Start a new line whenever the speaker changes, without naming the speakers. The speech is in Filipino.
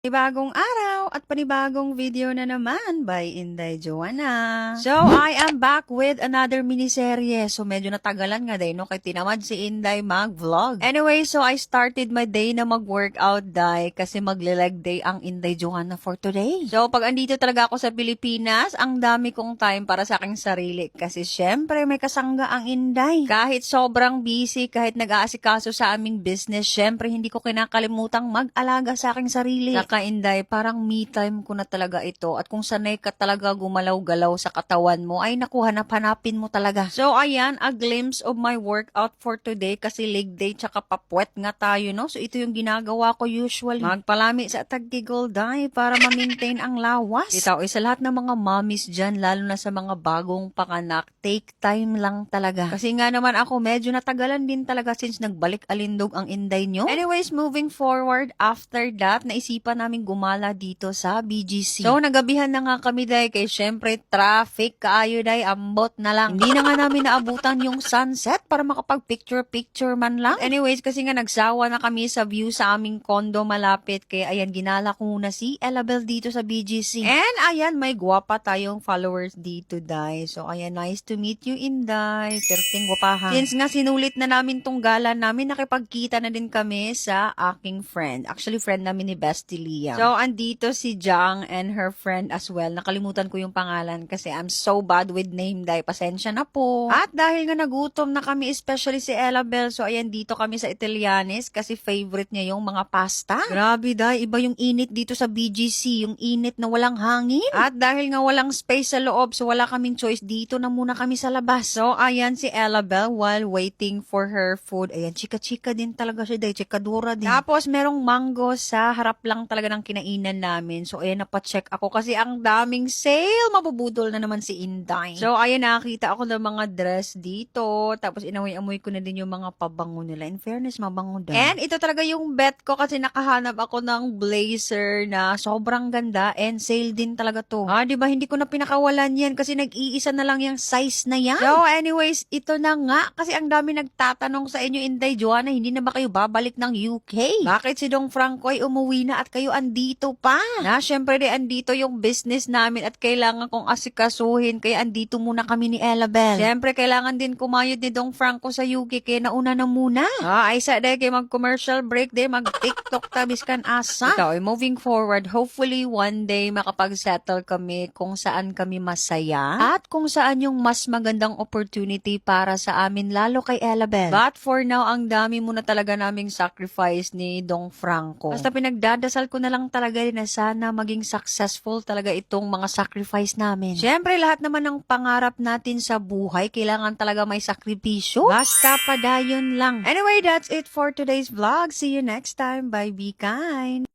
Panibagong araw at panibagong video na naman by Inday Joanna. So, I am back with another miniserye. So, medyo natagalan nga day, no? Kaya tinamad si Inday mag-vlog. Anyway, so I started my day na mag-workout day kasi magle-leg day ang Inday Joanna for today. So, pag andito talaga ako sa Pilipinas, ang dami kong time para sa aking sarili. Kasi syempre, may kasangga ang Inday. Kahit sobrang busy, kahit nag-aasikaso sa aming business, syempre, hindi ko kinakalimutang mag-alaga sa aking sarili. Inday, parang me time ko na talaga ito. At kung sanay ka talaga gumalaw-galaw sa katawan mo, ay naku, hanap-hanapin mo talaga. So, ayan, a glimpse of my workout for today kasi leg day tsaka papuwet nga tayo, no? So, ito yung ginagawa ko usually. Magpalami sa tagigol day para ma-maintain ang lawas. Ito, sa lahat ng mga mommies dyan, lalo na sa mga bagong panganak, take time lang talaga. Kasi nga naman ako, medyo natagalan din talaga since nagbalik alindog ang Inday nyo. Anyways, moving forward, after that, naisipan namin gumala dito sa BGC. So, nagabihan na nga kami day kay syempre traffic kaayo day, ambot na lang. Hindi na nga namin naabutan yung sunset para makapag-picture-picture man lang. Anyways, kasi nga nagsawa na kami sa view sa aming condo malapit kaya ayan, ginala ko muna si Elabel dito sa BGC. And ayan, may gwapa tayong followers dito day. So, ayan, nice to meet you Inday. Perting gwapahan. Since nga sinulit na namin tong gala namin, nakipagkita na din kami sa aking friend. Actually, friend namin ni Bestie Liam. So, andito si Jang and her friend as well. Nakalimutan ko yung pangalan kasi I'm so bad with name day. Pasensya na po. At dahil nga nagutom na kami, especially si Elabel, so ayan, dito kami sa Italianis kasi favorite niya yung mga pasta. Grabe day, iba yung init dito sa BGC, yung init na walang hangin. At dahil nga walang space sa loob, so wala kaming choice, dito na muna kami sa labas. So, ayan si Elabel while waiting for her food. Ayan, chika-chika din talaga siya day, chikadura din. Tapos, merong mango sa harap lang talaga ng kinainan namin. So, ayan, napacheck ako kasi ang daming sale. Mabubudol na naman si Inday. So, ayan, nakakita ako ng mga dress dito. Tapos, inamoy-amoy ko na din yung mga pabango nila. In fairness, mabango din. And ito talaga yung bet ko kasi nakahanap ako ng blazer na sobrang ganda and sale din talaga to. Diba? Hindi ko na pinakawalan yan kasi nag-iisa na lang yung size na yan. So, anyways, ito na nga kasi ang dami nagtatanong sa inyo, Inday Joanna, hindi na ba kayo babalik ng UK? Bakit si Dong Franco ay umuwi na at kayo andito pa? Na, syempre di andito yung business namin at kailangan kong asikasuhin kaya andito muna kami ni Elabel. Syempre, kailangan din kumayod ni Dong Franco sa UK kaya nauna na muna. Ay sa day kay mag-commercial break day, mag-TikTok tabis kan asa. Ito, moving forward, hopefully one day makapag-settle kami kung saan kami masaya at kung saan yung mas magandang opportunity para sa amin lalo kay Elabel. But for now, ang dami muna talaga naming sacrifice ni Dong Franco. Basta pinagdadasal ko na lang talaga na sana maging successful talaga itong mga sacrifice namin. Siyempre, lahat naman ng pangarap natin sa buhay, kailangan talaga may sakripisyo. Basta padayon lang. Anyway, that's it for today's vlog. See you next time. Bye, be kind.